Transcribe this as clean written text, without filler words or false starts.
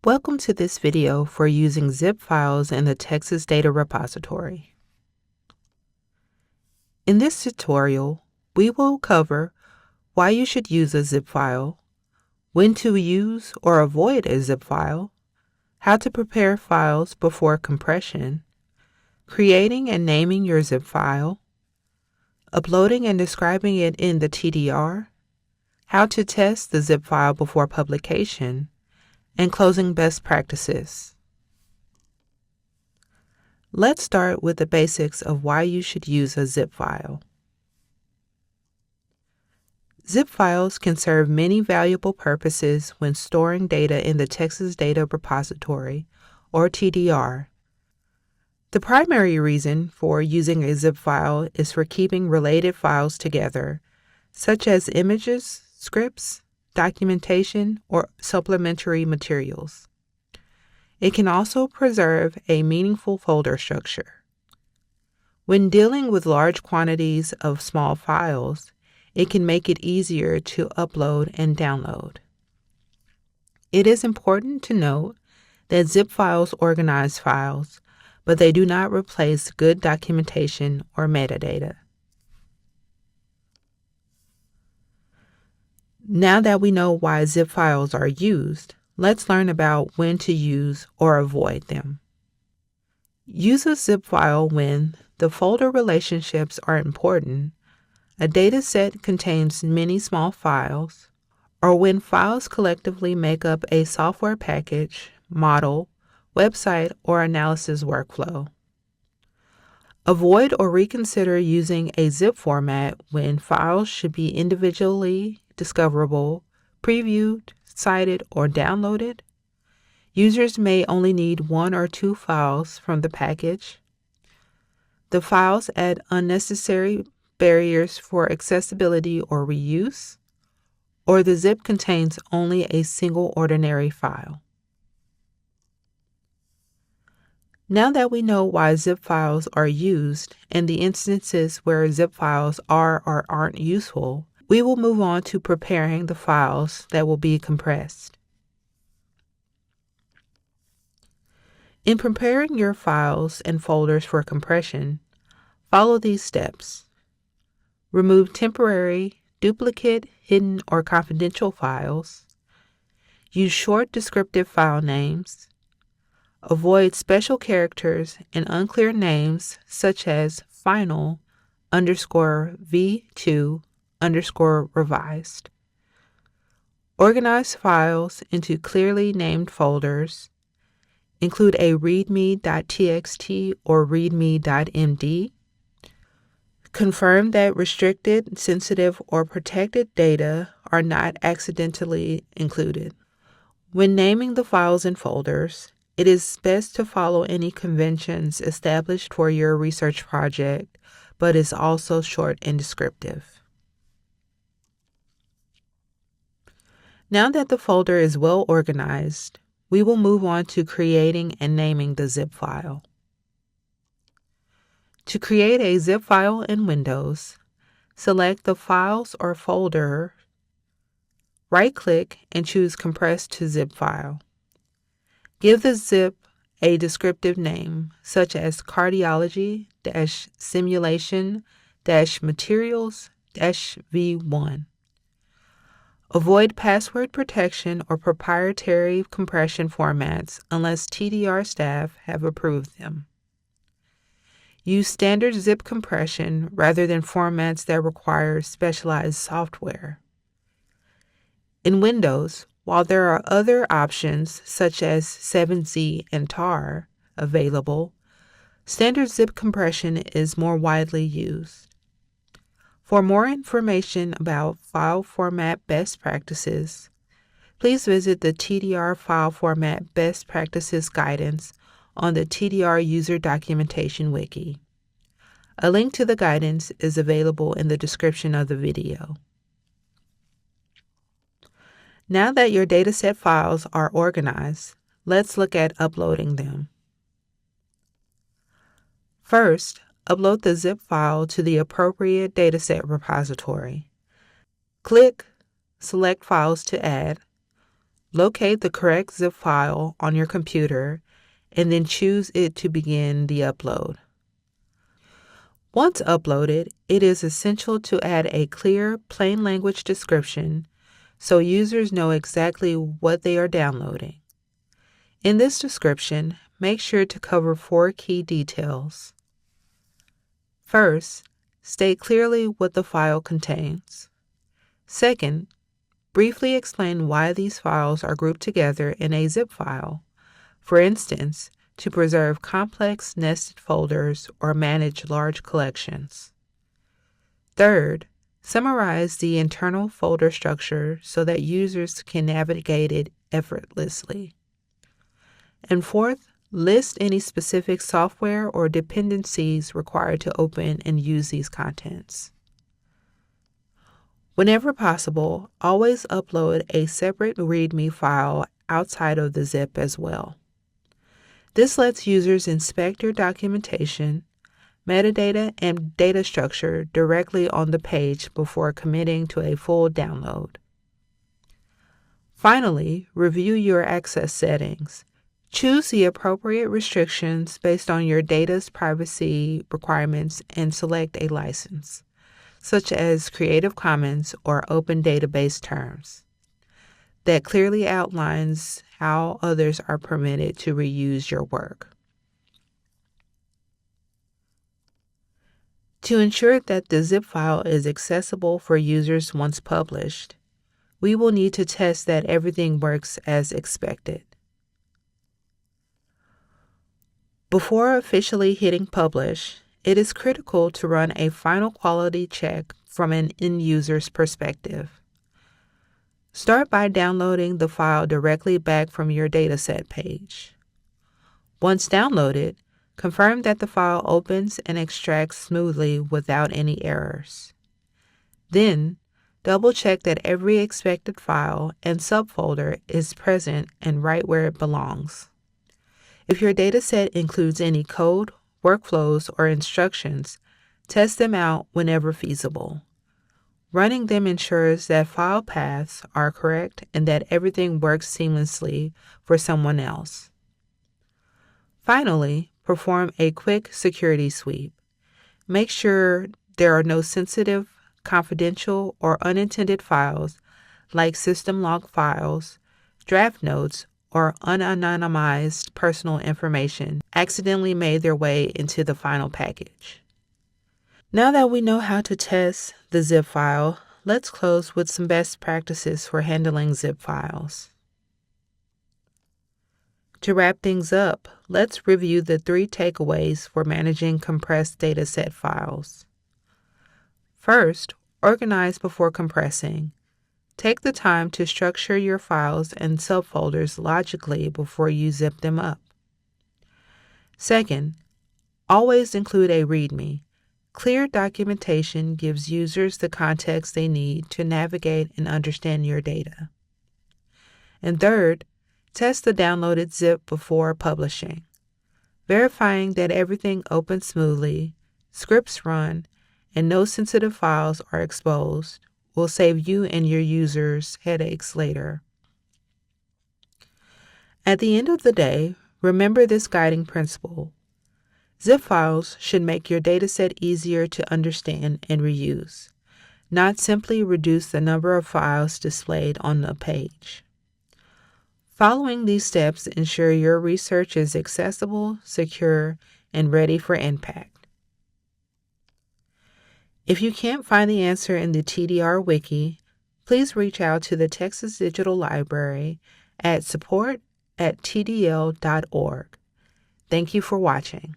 Welcome to this video for using zip files in the Texas Data Repository. In this tutorial, we will cover why you should use a zip file, when to use or avoid a zip file, how to prepare files before compression, creating and naming your zip file, uploading and describing it in the TDR, how to test the zip file before publication, and closing best practices. Let's start with the basics of why you should use a zip file. Zip files can serve many valuable purposes when storing data in the Texas Data Repository, or TDR. The primary reason for using a zip file is for keeping related files together, such as images, scripts, documentation, or supplementary materials. It can also preserve a meaningful folder structure. When dealing with large quantities of small files, it can make it easier to upload and download. It is important to note that zip files organize files, but they do not replace good documentation or metadata. Now that we know why zip files are used, let's learn about when to use or avoid them. Use a zip file when the folder relationships are important, a data set contains many small files, or when files collectively make up a software package, model, website, or analysis workflow. Avoid or reconsider using a zip format when files should be individually discoverable, previewed, cited, or downloaded. Users may only need one or two files from the package. The files add unnecessary barriers for accessibility or reuse, or the zip contains only a single ordinary file. Now that we know why zip files are used and the instances where zip files are or aren't useful, we will move on to preparing the files that will be compressed. In preparing your files and folders for compression, follow these steps. Remove temporary, duplicate, hidden, or confidential files. Use short descriptive file names. Avoid special characters and unclear names such as final_v2_revised. Organize files into clearly named folders. Include a readme.txt or readme.md. Confirm that restricted, sensitive, or protected data are not accidentally included. When naming the files and folders, it is best to follow any conventions established for your research project, but is also short and descriptive. Now that the folder is well organized, we will move on to creating and naming the zip file. To create a zip file in Windows, select the Files or folder, right-click, and choose Compress to Zip File. Give the zip a descriptive name, such as cardiology-simulation-materials-v1. Avoid password protection or proprietary compression formats unless TDR staff have approved them. Use standard zip compression rather than formats that require specialized software. In Windows, while there are other options such as 7Z and TAR available, standard zip compression is more widely used. For more information about file format best practices, please visit the TDR File Format Best Practices Guidance on the TDR User Documentation Wiki. A link to the guidance is available in the description of the video. Now that your dataset files are organized, let's look at uploading them. First, upload the zip file to the appropriate dataset repository. Click Select Files to add, locate the correct zip file on your computer and then choose it to begin the upload. Once uploaded, it is essential to add a clear, plain language description so users know exactly what they are downloading. In this description, make sure to cover 4 key details. First, state clearly what the file contains. Second, briefly explain why these files are grouped together in a zip file. For instance, to preserve complex nested folders or manage large collections. Third, summarize the internal folder structure so that users can navigate it effortlessly. And fourth, list any specific software or dependencies required to open and use these contents. Whenever possible, always upload a separate README file outside of the zip as well. This lets users inspect your documentation, metadata, and data structure directly on the page before committing to a full download. Finally, review your access settings. Choose the appropriate restrictions based on your data's privacy requirements and select a license, such as Creative Commons or Open Database terms, that clearly outlines how others are permitted to reuse your work. To ensure that the zip file is accessible for users once published, we will need to test that everything works as expected. Before officially hitting publish, it is critical to run a final quality check from an end user's perspective. Start by downloading the file directly back from your dataset page. Once downloaded, confirm that the file opens and extracts smoothly without any errors. Then, double-check that every expected file and subfolder is present and right where it belongs. If your dataset includes any code, workflows, or instructions, test them out whenever feasible. Running them ensures that file paths are correct and that everything works seamlessly for someone else. Finally, perform a quick security sweep. Make sure there are no sensitive, confidential, or unintended files like system log files, draft notes, or unanonymized personal information accidentally made their way into the final package. Now that we know how to test the zip file, let's close with some best practices for handling zip files. To wrap things up, let's review the 3 takeaways for managing compressed dataset files. First, organize before compressing. Take the time to structure your files and subfolders logically before you zip them up. Second, always include a README. Clear documentation gives users the context they need to navigate and understand your data. And third, test the downloaded zip before publishing. Verifying that everything opens smoothly, scripts run, and no sensitive files are exposed will save you and your users headaches later. At the end of the day, remember this guiding principle. Zip files should make your dataset easier to understand and reuse, not simply reduce the number of files displayed on the page. Following these steps ensure your research is accessible, secure, and ready for impact. If you can't find the answer in the TDR Wiki, please reach out to the Texas Digital Library at support@tdl.org. Thank you for watching.